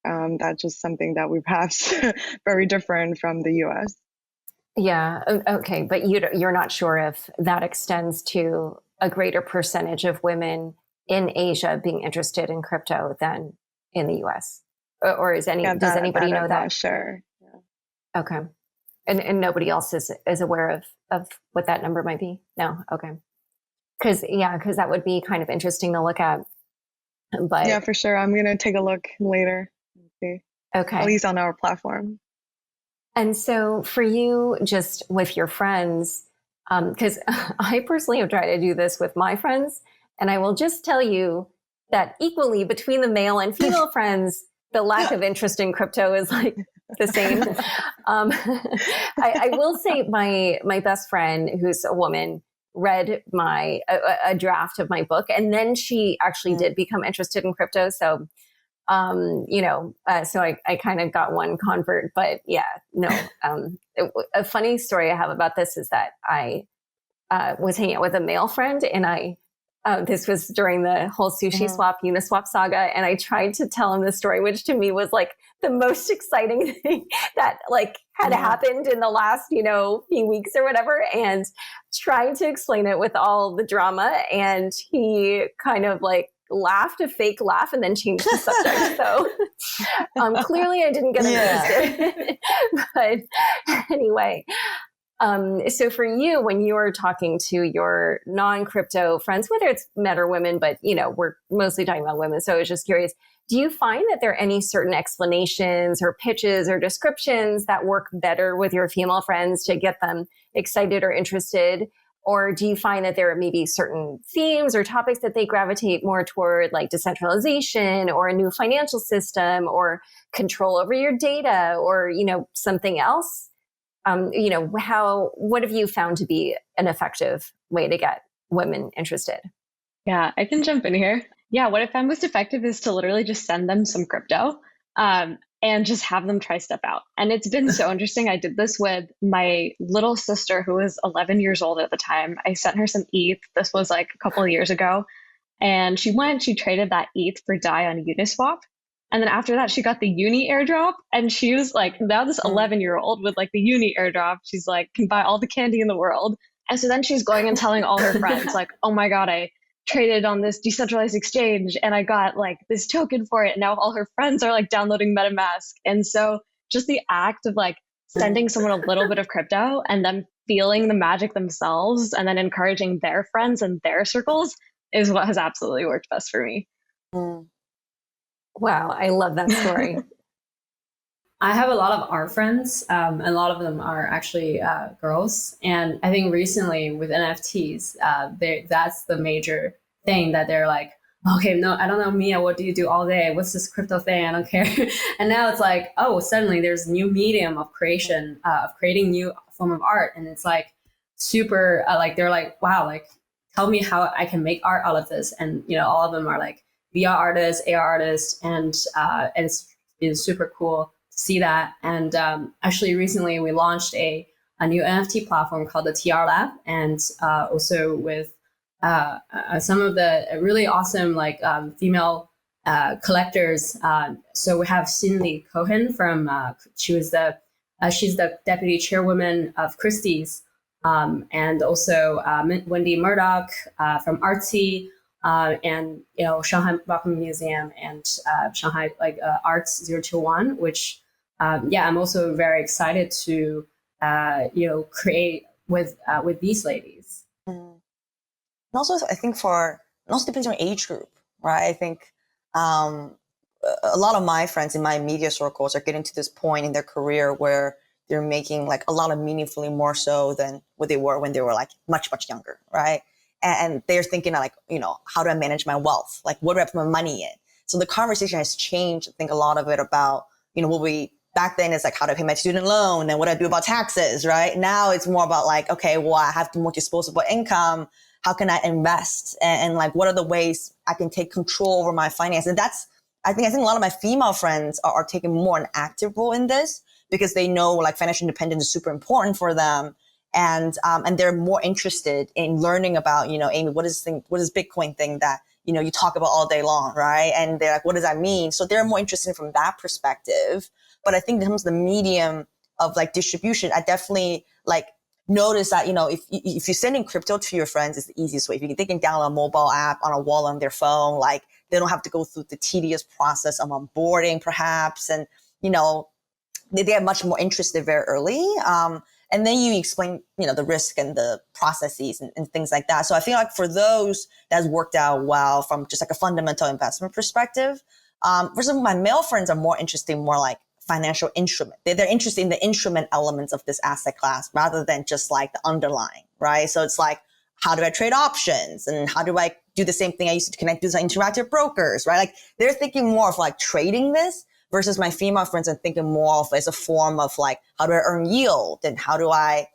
That's just something that we perhaps very different from the U.S. Yeah. Okay. But you're not sure if that extends to a greater percentage of women in Asia being interested in crypto than in the U.S. Or does anybody know that? Sure. Yeah. Okay. And nobody else is aware of what that number might be? No. Okay. Because that would be kind of interesting to look at. But yeah, for sure. I'm going to take a look later. See. Okay. At least on our platform. And so for you, just with your friends, because I personally have tried to do this with my friends, and I will just tell you that equally between the male and female friends, the lack of interest in crypto is like the same. I will say my best friend, who's a woman, read a draft of my book, and then she actually did become interested in crypto. So, so I kind of got one convert, but a funny story I have about this is that I was hanging out with a male friend, and I This was during the whole sushi swap, Uniswap saga. And I tried to tell him the story, which to me was like the most exciting thing that like had happened in the last, few weeks or whatever. And trying to explain it with all the drama. And he kind of like laughed a fake laugh and then changed the subject. So clearly I didn't get him interested. But anyway, so for you, when you are talking to your non-crypto friends, whether it's men or women, but we're mostly talking about women. So I was just curious, do you find that there are any certain explanations or pitches or descriptions that work better with your female friends to get them excited or interested? Or do you find that there are maybe certain themes or topics that they gravitate more toward, like decentralization or a new financial system or control over your data or, something else? What have you found to be an effective way to get women interested? Yeah, I can jump in here. Yeah, what I found most effective is to literally just send them some crypto and just have them try stuff out. And it's been so interesting. I did this with my little sister who was 11 years old at the time. I sent her some ETH. This was like a couple of years ago. And she traded that ETH for DAI on Uniswap. And then after that, she got the Uni airdrop. And she was like, now this 11-year-old with like the Uni airdrop, she's like, can buy all the candy in the world. And so then she's going and telling all her friends like, oh my God, I traded on this decentralized exchange and I got like this token for it. And now all her friends are like downloading MetaMask. And so just the act of like sending someone a little bit of crypto and them feeling the magic themselves and then encouraging their friends and their circles is what has absolutely worked best for me. Wow, I love that story. I have a lot of art friends, and a lot of them are actually girls. And I think recently with NFTs, that's the major thing that they're like, okay, no, I don't know, Mia, what do you do all day? What's this crypto thing? I don't care. And now it's like, oh, suddenly there's a new medium of creation, of creating new form of art. And it's like super, they're like, wow, like, tell me how I can make art out of this. And, all of them are like VR artists, AR artists, and it's super cool to see that. And actually recently we launched a new NFT platform called the TR Lab, and also with some of the really awesome female collectors. So we have Cindy Cohen from she's the deputy chairwoman of Christie's, and also Wendy Murdoch from Artsy, and Shanghai Rockman Museum and Shanghai Arts 021, which I'm also very excited to create with these ladies. And also, I think it also depends on age group, right? I think a lot of my friends in my media circles are getting to this point in their career where they're making like a lot of meaningfully more so than what they were when they were like much, much younger, right? And they're thinking like, how do I manage my wealth? Like, what do I put my money in? So the conversation has changed. I think a lot of it about, back then it's like, how do I pay my student loan? And what do I do about taxes, right? Now it's more about like, okay, well, I have more disposable income. How can I invest? And like, what are the ways I can take control over my finance? And I think a lot of my female friends are taking more an active role in this because they know like financial independence is super important for them. And they're more interested in learning about, Amy, what is Bitcoin thing that, you talk about all day long, right? And they're like, what does that mean? So they're more interested from that perspective. But I think in terms of the medium of like distribution, I definitely like notice that, if you're sending crypto to your friends, it's the easiest way. If they can download a mobile app on a wall on their phone, like they don't have to go through the tedious process of onboarding perhaps. And, they are much more interested very early. And then you explain, the risk and the processes and things like that. So I feel like for those, that's worked out well from just like a fundamental investment perspective. Versus my male friends are more interested in more like financial instrument. They're interested in the instrument elements of this asset class rather than just like the underlying, right? So it's like, how do I trade options? And how do I do the same thing I used to connect with interactive brokers, right? Like they're thinking more of like trading this versus my female friends are thinking more of as a form of like, how do I earn yield? And how do I,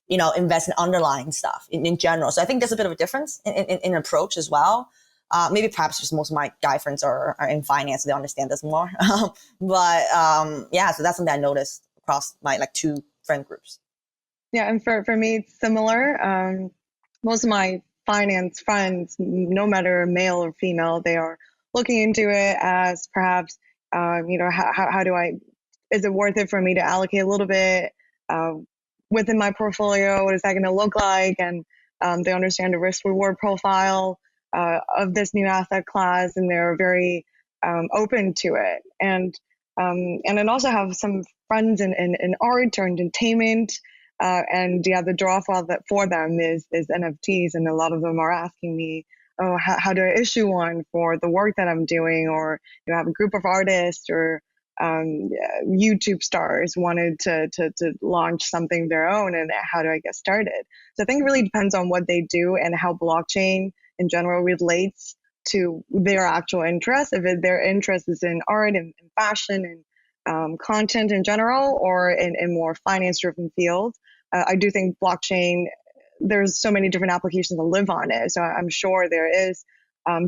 invest in underlying stuff in general? So I think there's a bit of a difference in approach as well. Maybe perhaps just most of my guy friends are in finance, so they understand this more. So that's something I noticed across my like two friend groups. Yeah, and for me, it's similar. Most of my finance friends, no matter male or female, they are looking into it as perhaps, how do is it worth it for me to allocate a little bit within my portfolio? What is that going to look like? And they understand the risk reward profile of this new asset class, and they're very open to it. And then also have some friends in art or entertainment. And the draw for them is NFTs. And a lot of them are asking me, oh, how do I issue one for the work that I'm doing? Or have a group of artists or YouTube stars wanted to launch something of their own, and how do I get started? So I think it really depends on what they do and how blockchain in general relates to their actual interest. If their interest is in art and fashion and content in general, or in more finance-driven fields, I do think blockchain, there's so many different applications that live on it. So I'm sure there is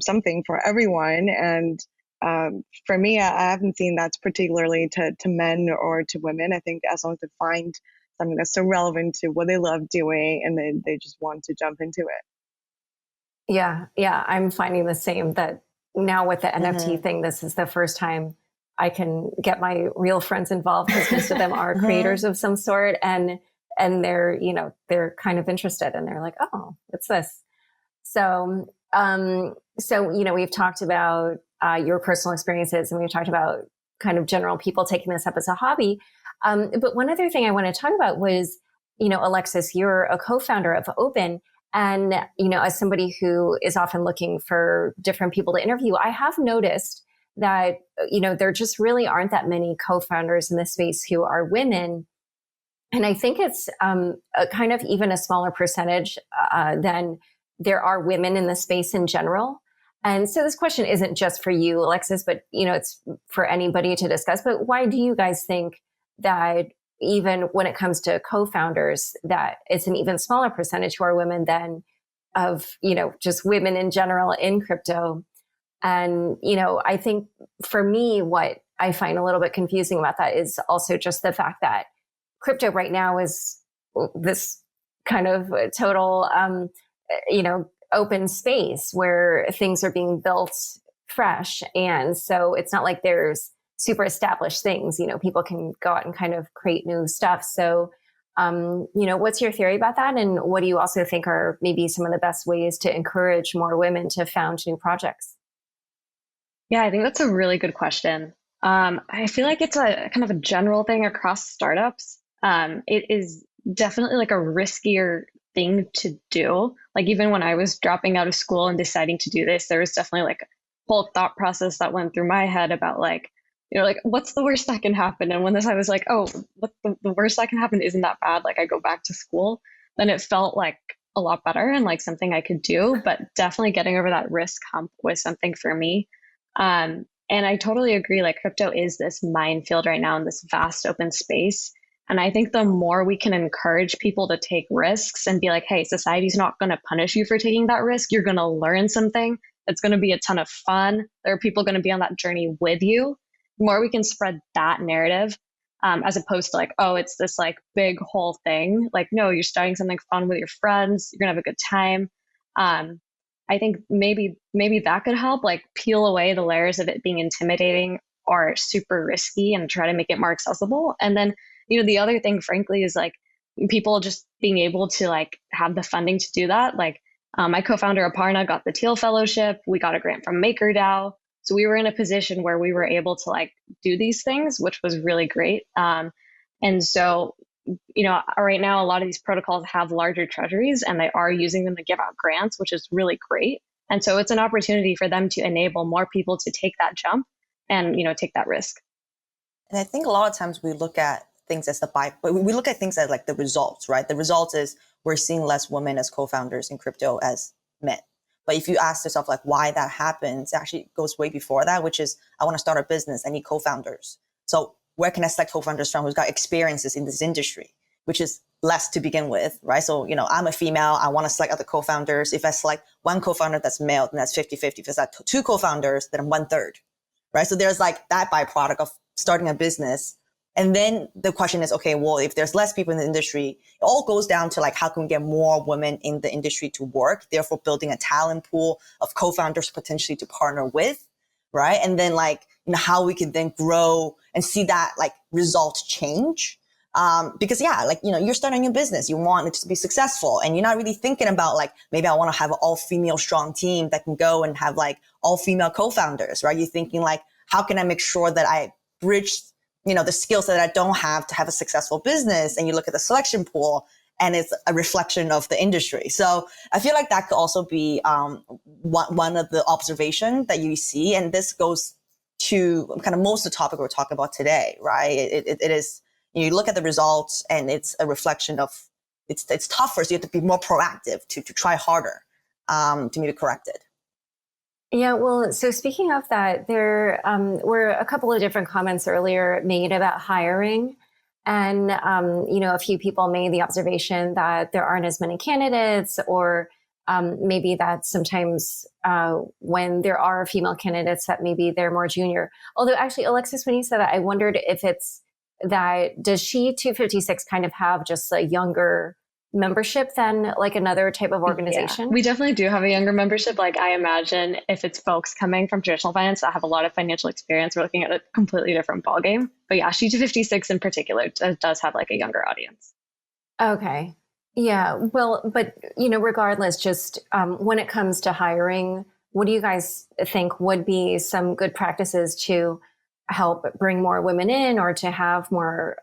something for everyone. And for me, I haven't seen that's particularly to men or to women. I think as long as they find something that's so relevant to what they love doing and they just want to jump into it. Yeah, I'm finding the same, that now with the NFT thing, this is the first time I can get my real friends involved, because most of them are creators of some sort, and they're, they're kind of interested, and they're like, oh, it's this. So, we've talked about your personal experiences, and we've talked about kind of general people taking this up as a hobby. But one other thing I want to talk about was, Alexis, you're a co-founder of Opyn. And, as somebody who is often looking for different people to interview, I have noticed that, there just really aren't that many co-founders in this space who are women. And I think it's a kind of even a smaller percentage than there are women in the space in general. And so this question isn't just for you, Alexis, but, it's for anybody to discuss. But why do you guys think that even when it comes to co-founders, that it's an even smaller percentage who are women than of, just women in general in crypto? And, I think for me, what I find a little bit confusing about that is also just the fact that crypto right now is this kind of total, open space where things are being built fresh. And so it's not like there's super established things, people can go out and kind of create new stuff. So, what's your theory about that? And what do you also think are maybe some of the best ways to encourage more women to found new projects? Yeah, I think that's a really good question. I feel like it's a kind of a general thing across startups. It is definitely like a riskier thing to do. Like even when I was dropping out of school and deciding to do this, there was definitely like a whole thought process that went through my head about like, what's the worst that can happen? And when I was like, oh, what the worst that can happen isn't that bad. Like I go back to school, then it felt like a lot better and like something I could do, but definitely getting over that risk hump was something for me. And I totally agree. Like crypto is this minefield right now in this vast open space. And I think the more we can encourage people to take risks and be like, hey, society's not going to punish you for taking that risk. You're going to learn something. It's going to be a ton of fun. There are people going to be on that journey with you. The more we can spread that narrative, as opposed to like, oh, it's this like big whole thing. Like, no, you're starting something fun with your friends. You're going to have a good time. I think maybe that could help like peel away the layers of it being intimidating or super risky and try to make it more accessible. And then, the other thing, frankly, is like people just being able to like have the funding to do that. Like my co-founder Aparna got the Teal Fellowship. We got a grant from MakerDAO. So we were in a position where we were able to like do these things, which was really great. And so, right now, a lot of these protocols have larger treasuries and they are using them to give out grants, which is really great. And so it's an opportunity for them to enable more people to take that jump and, take that risk. And I think a lot of times we look at things as but we look at things as like the results, right? The result is we're seeing less women as co-founders in crypto as men. But if you ask yourself like why that happens, it actually goes way before that, which is I want to start a business. I need co-founders. So where can I select co-founders from who's got experiences in this industry, which is less to begin with, right? So, I'm a female. I want to select other co-founders. If I select one co-founder that's male, then that's 50-50. If it's like two co-founders, then I'm 1/3, right? So there's like that byproduct of starting a business And then the question is, okay, well, if there's less people in the industry, it all goes down to like, how can we get more women in the industry to work? Therefore, building a talent pool of co-founders potentially to partner with, right? And then like, how we could then grow and see that like result change. Because yeah, like, you're starting a new business, you want it to be successful, and you're not really thinking about like, maybe I want to have an all female strong team that can go and have like all female co-founders, right? You're thinking like, how can I make sure that I bridge the skills that I don't have to have a successful business? And you look at the selection pool and it's a reflection of the industry. So I feel like that could also be one of the observations that you see. And this goes to kind of most of the topic we're talking about today, right? It is, you look at the results and it's a reflection of, it's tougher. So you have to be more proactive to try harder to maybe correct it. Yeah, well, so speaking of that, there were a couple of different comments earlier made about hiring. And, a few people made the observation that there aren't as many candidates, or maybe that sometimes when there are female candidates that maybe they're more junior. Although actually, Alexis, when you said that, I wondered if it's that, does she 256 kind of have just a younger membership than like another type of organization? Yeah, we definitely do have a younger membership. Like I imagine if it's folks coming from traditional finance that have a lot of financial experience, we're looking at a completely different ballgame. But yeah, she 256 in particular does have like a younger audience. Okay. Yeah. Well, but regardless, just when it comes to hiring, what do you guys think would be some good practices to help bring more women in, or to have more,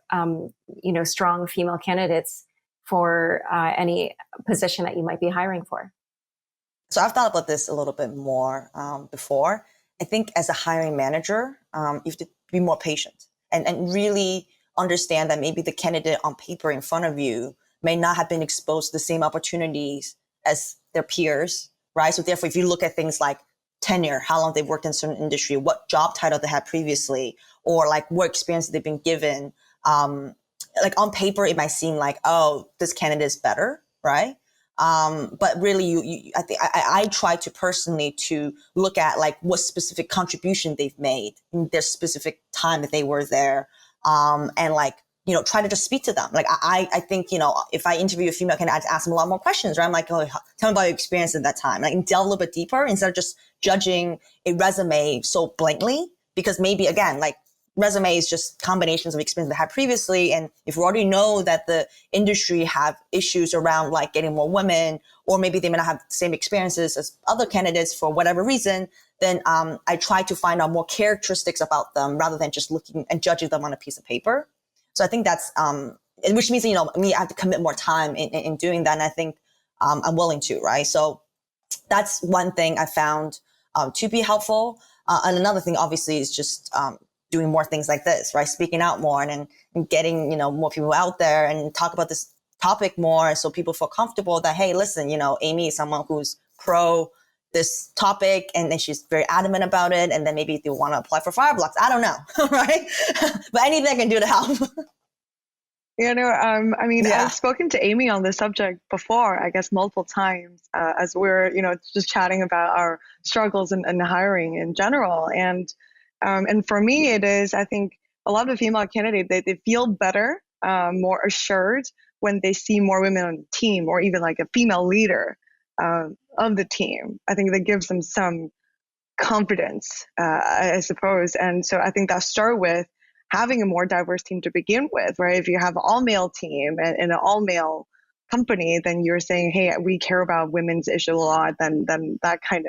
strong female candidates for any position that you might be hiring for? So I've thought about this a little bit more before. I think as a hiring manager, you have to be more patient and really understand that maybe the candidate on paper in front of you may not have been exposed to the same opportunities as their peers, right? So therefore, if you look at things like tenure, how long they've worked in a certain industry, what job title they had previously, or like what experience they've been given, like on paper, it might seem like, oh, this candidate is better, right? But really, I think I try to personally to look at like what specific contribution they've made in their specific time that they were there, and like, try to just speak to them. Like I think, if I interview a female candidate, I'd ask them a lot more questions, right? I'm like, oh, tell me about your experience at that time. Like, delve a little bit deeper instead of just judging a resume so blankly, because maybe again, like, resume is just combinations of experience they had previously. And if we already know that the industry have issues around like getting more women, or maybe they may not have the same experiences as other candidates for whatever reason, then I try to find out more characteristics about them rather than just looking and judging them on a piece of paper. So I think that's, which means, me, I have to commit more time in doing that. And I think I'm willing to, right? So that's one thing I found to be helpful. And another thing, obviously, is just doing more things like this, right? Speaking out more and getting, more people out there and talk about this topic more, so people feel comfortable that, hey, listen, Amy is someone who's pro this topic and then she's very adamant about it. And then maybe they want to apply for Fireblocks. I don't know, right? But anything I can do to help. I've spoken to Amy on this subject before, I guess multiple times, as we're, just chatting about our struggles in hiring in general. And for me, it is, I think a lot of female candidates, they feel better, more assured when they see more women on the team, or even like a female leader of the team. I think that gives them some confidence, I suppose. And so I think that start with having a more diverse team to begin with, right? If you have an all-male team and an all-male company, then you're saying, hey, we care about women's issue a lot, then that kind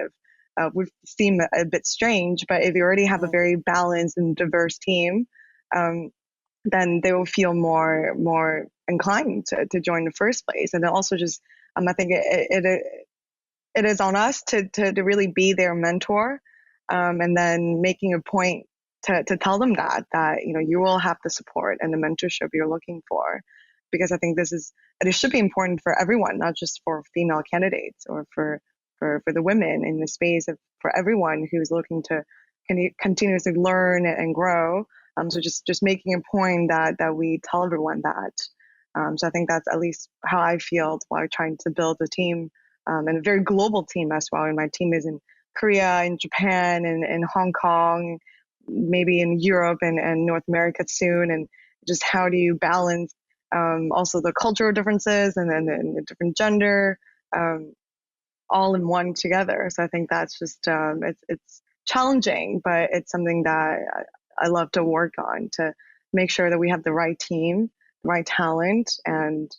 of would seem a bit strange. But if you already have a very balanced and diverse team, then they will feel more inclined to join in the first place. And then also just, I think it is on us to really be their mentor, and then making a point to tell them that you will have the support and the mentorship you're looking for, because I think it should be important for everyone, not just for female candidates or for the women in the space, for everyone who's looking to continuously learn and grow. So just making a point that we tell everyone that. So I think that's at least how I feel while trying to build a team, and a very global team as well. And my team is in Korea, in Japan, and in Hong Kong, maybe in Europe and North America soon. just how do you balance also the cultural differences and then the different gender all in one together. So I think that's just it's challenging, but it's something that I love to work on to make sure that we have the right team, the right talent, and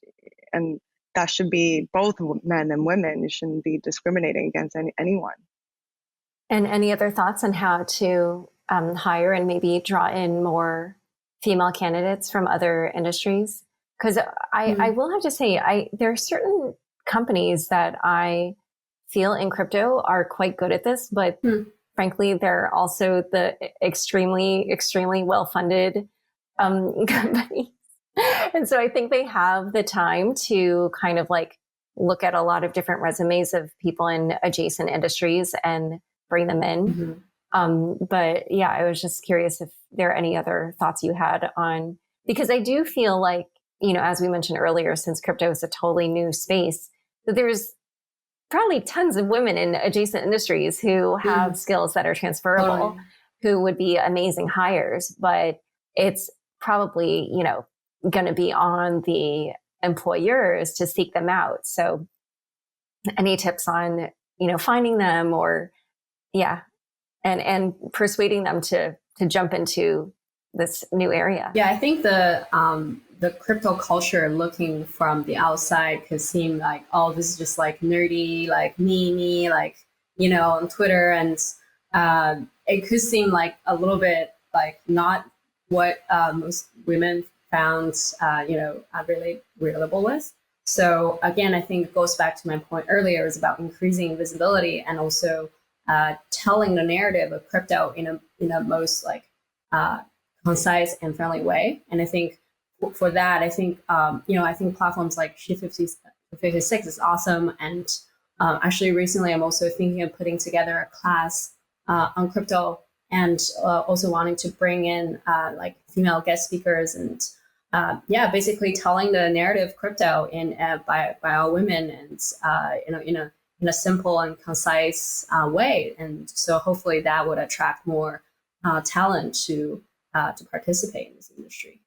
that should be both men and women. You shouldn't be discriminating against anyone. And any other thoughts on how to hire and maybe draw in more female candidates from other industries? Because I will have to say, there are certain companies that I feel in crypto are quite good at this, but frankly, they're also the extremely, extremely well-funded companies. And so I think they have the time to kind of like look at a lot of different resumes of people in adjacent industries and bring them in. But yeah, I was just curious if there are any other thoughts you had on, because I do feel like, you know, as we mentioned earlier, since crypto is a totally new space, that there's probably tons of women in adjacent industries who have skills that are transferable, who would be amazing hires, but it's probably, you know, going to be on the employers to seek them out. So any tips on, you know, finding them or, and persuading them to jump into this new area? Yeah, I think the crypto culture looking from the outside could seem like, oh, this is just like nerdy, like me, like, you know, on Twitter. And it could seem like a little bit like not what most women found, really relatable with. So again, I think it goes back to my point earlier, is about increasing visibility and also telling the narrative of crypto in a most like concise and friendly way. And I think for that, I think platforms like Sheet56 is awesome. And actually recently, I'm also thinking of putting together a class on crypto and also wanting to bring in like female guest speakers and basically telling the narrative of crypto by all women and in a simple and concise way. And so hopefully that would attract more talent to participate in this industry.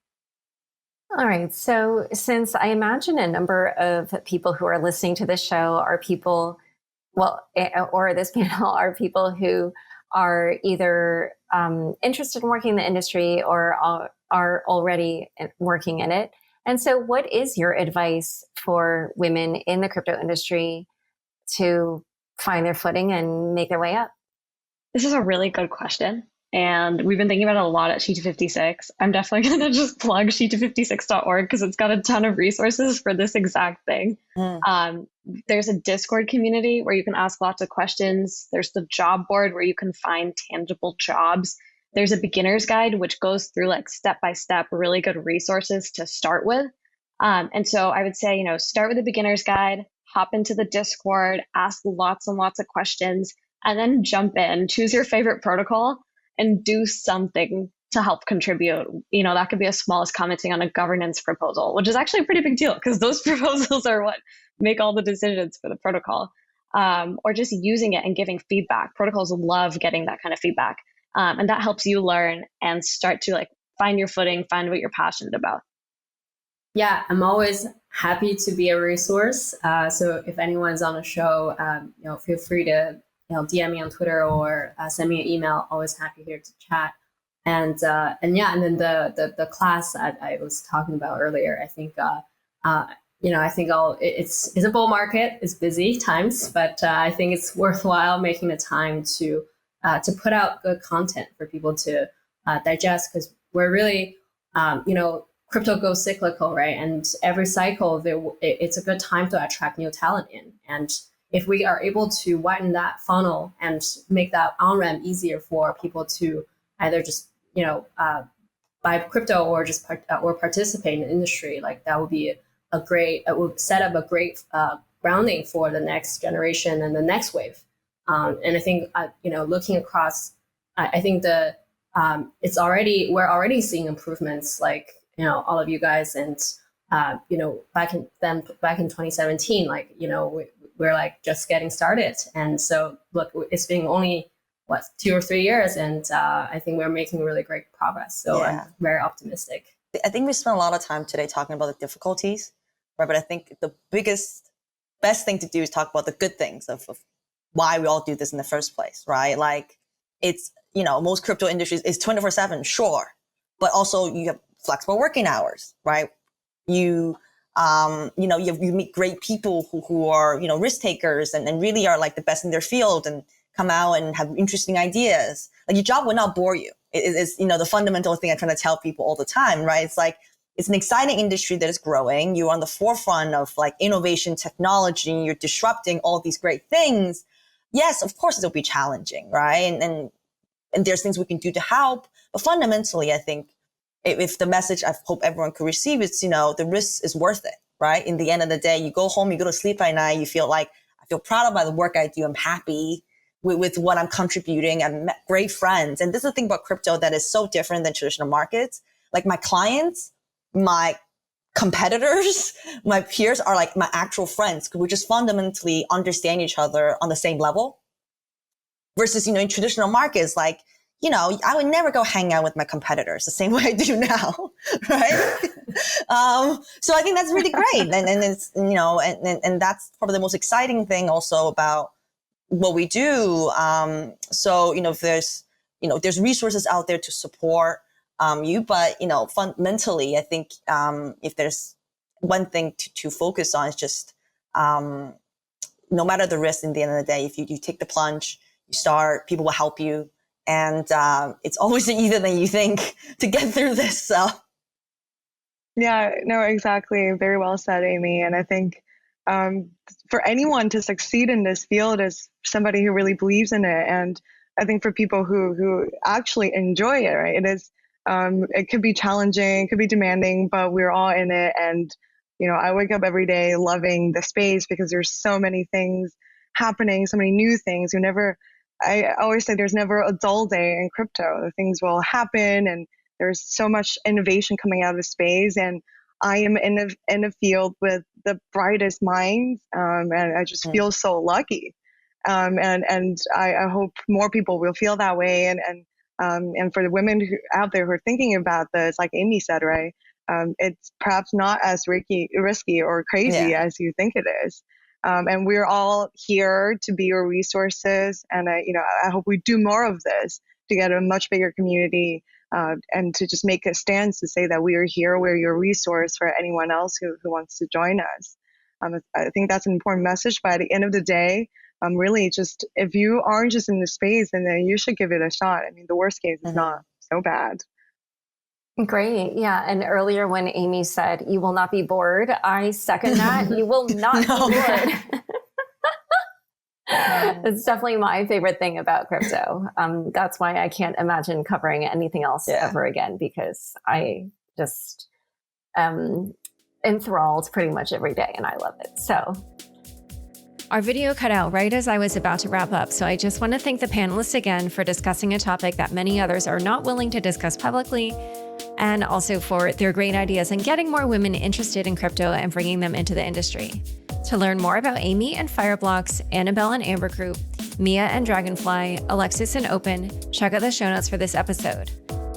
All right. So since I imagine a number of people who are listening to this show are people, or this panel are people who are either interested in working in the industry or are already working in it. And so what is your advice for women in the crypto industry to find their footing and make their way up? This is a really good question. And we've been thinking about it a lot at Sheet256. I'm definitely going to just plug sheet256.org because it's got a ton of resources for this exact thing. There's a Discord community where you can ask lots of questions. There's the job board where you can find tangible jobs. There's a beginner's guide, which goes through like step-by-step really good resources to start with. And so I would say, start with the beginner's guide, hop into the Discord, ask lots and lots of questions, and then jump in, choose your favorite protocol, and do something to help contribute. That could be as small as commenting on a governance proposal, which is actually a pretty big deal because those proposals are what make all the decisions for the protocol, or just using it and giving feedback. Protocols love getting that kind of feedback. And that helps you learn and start to like find your footing, find what you're passionate about. Yeah, I'm always happy to be a resource. So if anyone's on the show, feel free to DM me on Twitter or send me an email. Always happy here to chat. And then the class I was talking about earlier, I think it's a bull market. It's busy times, but I think it's worthwhile making the time to put out good content for people to digest, because we're really crypto goes cyclical, right? And every cycle it's a good time to attract new talent in. And if we are able to widen that funnel and make that on-ramp easier for people to either just, buy crypto or just or participate in the industry, like that would be it would set up a great grounding for the next generation and the next wave. And I think, looking across, I think we're already seeing improvements, like, all of you guys and, back in 2017, like, we're like just getting started. And so look, it's been only 2 or 3 years, and I think we're making really great progress. So I'm very optimistic. I think we spent a lot of time today talking about the difficulties, right? But I think the best thing to do is talk about the good things of why we all do this in the first place, right? Like it's, most crypto industries is 24/7, sure. But also you have flexible working hours, right? You meet great people who are, risk takers and really are like the best in their field and come out and have interesting ideas. Like your job will not bore you. It's the fundamental thing I try to tell people all the time, right? It's like, it's an exciting industry that is growing. You're on the forefront of like innovation, technology, you're disrupting all these great things. Yes, of course it'll be challenging, right? And there's things we can do to help. But fundamentally, I think if the message I hope everyone could receive is, the risk is worth it, right? In the end of the day, you go home, you go to sleep at night, you feel like, I feel proud about the work I do. I'm happy with what I'm contributing. I've met great friends. And this is the thing about crypto that is so different than traditional markets. Like my clients, my competitors, my peers are like my actual friends. We just fundamentally understand each other on the same level. Versus, in traditional markets, like, I would never go hang out with my competitors the same way I do now, right? So I think that's really great. And it's, and that's probably the most exciting thing also about what we do. So, if there's resources out there to support you, but, fundamentally, I think if there's one thing to focus on is just no matter the risk, in the end of the day, if you take the plunge, you start, people will help you. And it's always easier than you think to get through this. So, yeah, no, exactly. Very well said, Amy. And I think for anyone to succeed in this field is somebody who really believes in it. And I think for people who actually enjoy it, right? It is, it could be challenging, it could be demanding, but we're all in it. And, I wake up every day loving the space because there's so many things happening, so many new things. I always say there's never a dull day in crypto. Things will happen and there's so much innovation coming out of the space. And I am in a field with the brightest minds. And I just feel so lucky. And I hope more people will feel that way. And for the women out there who are thinking about this, like Amy said, right? It's perhaps not as risky or crazy as you think it is. And we're all here to be your resources. And I hope we do more of this to get a much bigger community, and to just make a stance to say that we are here, we're your resource for anyone else who wants to join us. I think that's an important message. But at the end of the day, really just, if you aren't just in the space, then you should give it a shot. I mean, the worst case is not so bad. Great. Yeah. And earlier when Amy said, you will not be bored, I second that. You will not be bored. It's definitely my favorite thing about crypto. That's why I can't imagine covering anything else ever again, because I just am enthralled pretty much every day and I love it. So our video cut out right as I was about to wrap up. So I just want to thank the panelists again for discussing a topic that many others are not willing to discuss publicly, and also for their great ideas and getting more women interested in crypto and bringing them into the industry. To learn more about Amy and Fireblocks, Annabelle and Amber Group, Mia and Dragonfly, Alexis and Opyn, check out the show notes for this episode.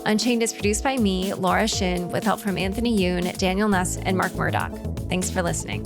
Unchained is produced by me, Laura Shin, with help from Anthony Yoon, Daniel Ness, and Mark Murdoch. Thanks for listening.